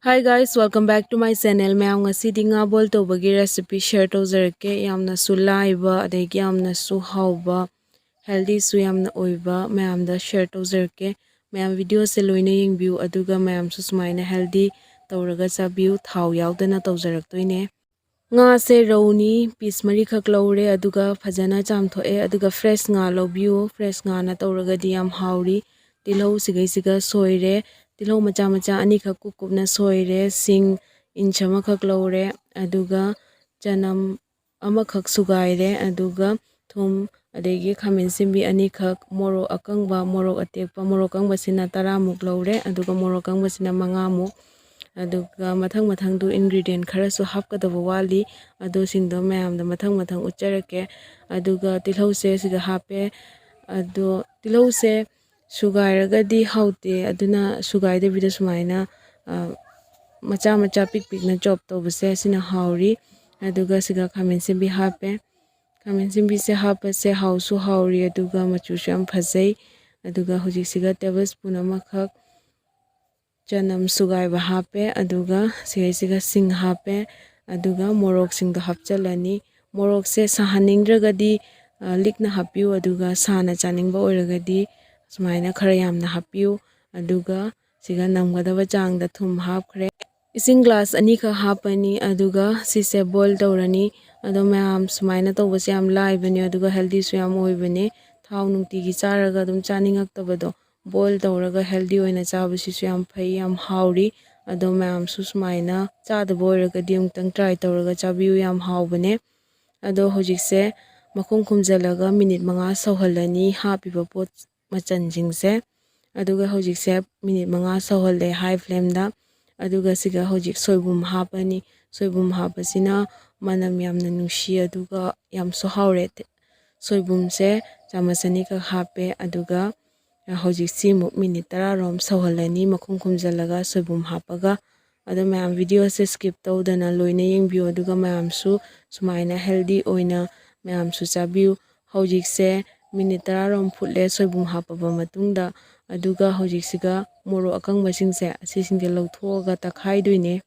Hi guys, welcome back to my channel. Mayam ngasidi nga bol tawbagi recipe share tawjarake. Yamna su laiba adagi yamna su hauba healthy su yamna oiba mayamda share tawjarake. Mayam video se loina yengbiu aduga mayam su sumaina healthy tawraga chabiu thau yaudana tawjaraktoine. Nga se rauni piece mari khak lawre aduga phajana chamthoe aduga fresh nga lawbiu. Fresh nga na tawragadi yam hauri. Tilhau sigai siga soire tilhau macha macha ani khak kukupna soire sing inch amakhak lawre aduga chanam amakhak sugaire aduga thum adegi khamen simbi ani khak morok akangba morok atekpa morok akangba sina 10 muk lawre aduga morok akangba sina 5 muk aduga mathang du ingredient khara su hapkadaba wali adu singdo mayamda mathang ucharake aduga tilhau se siga hape adu tilhau se sugairagadi haute aduna sugaida bida sumaina macha pik na chop tawbase sina hauri aduga siga khamen simbi hape khamen simbi se hape se hausu hauri aduga machu sham phajai aduga hojik siga tablespoon amakhak chanam sugai ba hape aduga siga sing hape aduga morok sing do hapchalani morok se sahaningdragadi likna hapiu aduga sana chaningba oiragadi sumaina khara yamna hapiu aduga siga namgadaba changda thum hapkhre ising glass ani kha hapani aduga sise boil tawrani ado mayam sumaina tawbase yam laibani aduga healthy su yam oibani thau nungti gi charaga dum chaningaktabado boil tawraga healthy oina chabasisu yam phai yam hauri ado mayam su sumaina chadaba oiragadi umtang try tawraga chabiu yam haubane ado hojikse makhum khumjalaga minute 5 sauhalani hapiba pot machanjingse aduga hojikse minute 5 sauhalle high flame da aduga siga hojik soibum hapani soibum hapasina manam yamna nungshi aduga yam so haure soibum se chamasani ka hape aduga hojik simuk minute 10 rom sauhalani makhum khumjalaga soibum hapaga ado mayam video se skip tawdana loina yengbiu aduga mayam su sumaina healthy oina mayam su chabiu hojik se minute 10 rom phutle soibum hapaba matungda aduga hojik siga morok akangba singse asisingde lawthoga takhai doine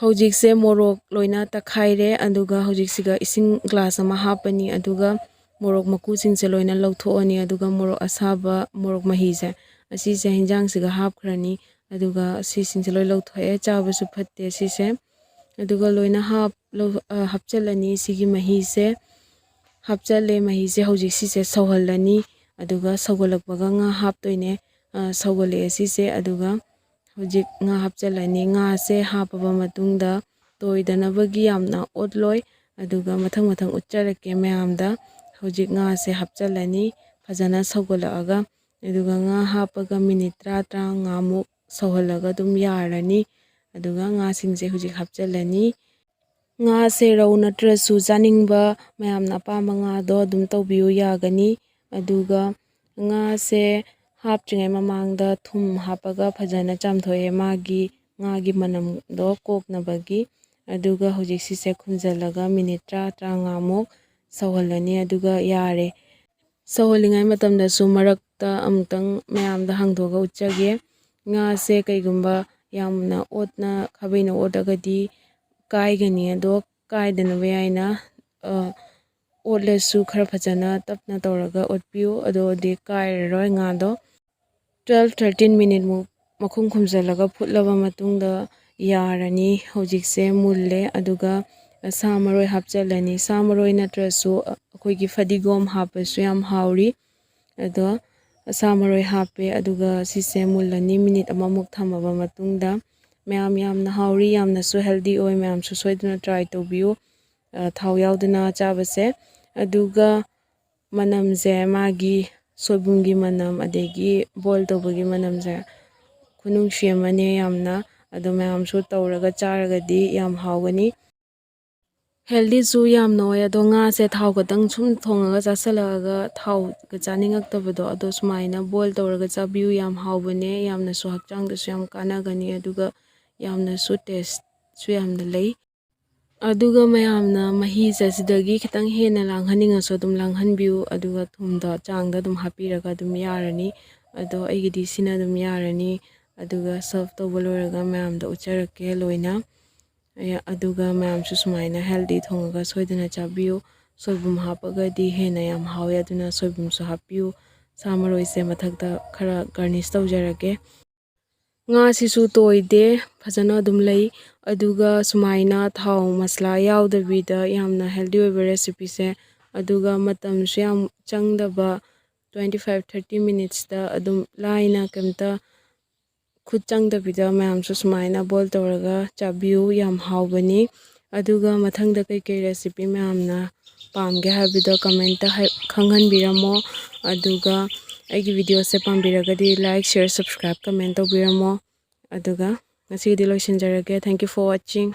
hojik se morok loina takhaire aduga hojik siga ising glass ama hapani aduga morok maku singse loina lawthoani aduga morok asaba morok mahi se asise hinjang siga hapkhrani aduga asisingse loi lawthoe chabasu phatte sise aduga loina hapchalani sigi mahi se hapchale mahi se hojik sise sauhalani aduga saugalakpaga nga haptoine saugale sise aduga hojik nga hapchalani nga se hapaba matungda toidanabagi yamna otloi aduga mathang ucharake mayamda hojik nga se hapchalani phajana saugalaaga aduga nga hapaga minute 30 muk sauhalaga dum yarani aduga nga singse hojik hapchalani nga se raw natrasu chaningba mayamna apamba nga do dum tawbiu yagani aduga nga se haptringai mamangda thum hapaga phajana chamthoe magi ngagi manam do koknabagi aduga hojik sise khumjalaga minute 30 muk sauhalani aduga yare sauhalingai matamda su marakta amtang mayamda hangthoga uchage nga se kaigumba yamna otna khabaina odagadi kaigani ado kaidanaba yaina otlesu khara phajana tapna tawraga otpiu ado de kairaroi nga do 12-13 minute muk makhum khumjalaga phutlaba matungda yarani hojikse mulle aduga samaroi hapchalani samaroi natrasu akhoi fadigom hapasu yam hauri ado samaroi hape aduga sise mullani minute amamuk thamaba matungda mayam yamna hauri yamna su healthy oi mayam su soiduna try tawbiu thau yauduna chabase aduga manamje magi soibumgi manam adegi boil tawbagi manamje khunung shemane yamna ado mayam su tawraga charagadi yam haugani healthy su yamna oi ado nga se thau katang sum thongaga chasalaga thau ga chaningaktabado ado sumaina boil tawraga chabiu yam haubane yamna su hakchangda su yam kanagani aduga yamna su taste su yamna lei aduga mayamna mahi jasidagi khitang hena langhaninga so dum langhanbiu aduga thumda changda dum hapiraga dum yarani ado aigidi sina dum yarani ꯑꯗꯨꯒ ꯁꯔꯚ ꯇꯧꯕ ꯂꯣꯏꯔꯒ ꯃꯌꯥꯝꯗ ꯎꯠꯆꯔꯛꯀꯦ ꯂꯣꯏꯅ ꯑꯗꯨꯒ ꯃꯌꯥꯝꯁꯨ ꯁꯨꯃꯥꯏꯅ healthy ꯊꯣꯡꯉꯒ ꯁꯣꯏꯗꯅ ꯆꯥꯕꯤꯌꯨ ꯁꯣꯏꯕꯨꯝ ꯍꯥꯞꯄꯒꯗꯤ ꯍꯦꯟꯅ ꯌꯥꯝ ꯍꯥꯎꯋꯦ ꯑꯗꯨꯅ ꯁꯣꯏꯕꯨꯝꯁꯨ ꯍꯥꯞꯄꯤꯌꯨ ꯁꯥ ꯃꯔꯣꯏꯁꯦ ꯃꯊꯛꯇ ꯈꯔ ꯒꯥꯔꯅꯤꯁ ꯇꯧꯖꯔꯒꯦ ꯉꯥꯁꯤꯁꯨ ꯇꯣꯏꯗꯦ ꯐꯖꯅ ꯑꯗꯨꯝ ꯂꯩ ꯑꯗꯨꯒ ꯁꯨꯃꯥꯏꯅ ꯊꯥꯎ ꯃꯁꯂꯥ ꯌꯥꯎꯗꯕꯤꯗ ꯌꯥꯝꯅ ꯍꯦꯜꯗꯤ ꯑꯣꯏꯕ ꯔꯦꯁꯤꯄꯤꯁꯦ ꯑꯗꯨꯒ ꯃꯇꯝꯁꯨ ꯌꯥꯝ ꯆꯪꯗꯕ 25-30 ꯃꯤꯅꯤꯠꯁꯇ ꯑꯗꯨꯝ ꯂꯥꯏꯅ ꯀꯩꯝꯇ ꯈꯨꯠ ꯆꯪꯗꯕꯤꯗ ꯃꯌꯥꯝꯁꯨ ꯁꯨꯃꯥꯏꯅ ꯕꯣꯏꯜ ꯇꯧꯔꯒ ꯆꯥꯕꯤꯌꯨ ꯌꯥꯝ ꯍꯥꯎꯕꯅꯤ ꯑꯗꯨꯒ ꯃꯊꯪꯗ ꯀꯩꯀꯩ ꯔꯦꯁꯤꯄꯤ ꯃꯌꯥꯝꯅ ꯄꯥꯝꯒꯦ ꯍꯥꯏꯕꯗꯣ ꯀꯃꯦꯟꯇ ꯈꯪꯍꯟꯕꯤꯔꯝꯃꯣ ꯑꯗꯨꯒ ꯑꯩꯒꯤ ꯚꯤꯗꯤꯑꯣꯁꯦ ꯄꯥꯝꯕꯤꯔꯒꯗꯤ ꯂꯥꯏꯛ ꯁꯤꯌꯔ ꯁꯕꯁꯀ꯭ꯔꯥꯏꯕ ꯀꯃꯦꯟ ꯇꯧꯕꯤꯔꯝꯃꯣ ꯑꯗꯨꯒ ꯉꯁꯤꯒꯤꯗꯤ ꯂꯣꯏꯁꯤꯟꯖꯔꯒꯦ ꯊꯦꯡꯛ ꯌꯨ ꯐꯣꯔ ꯋꯥꯆꯤꯡ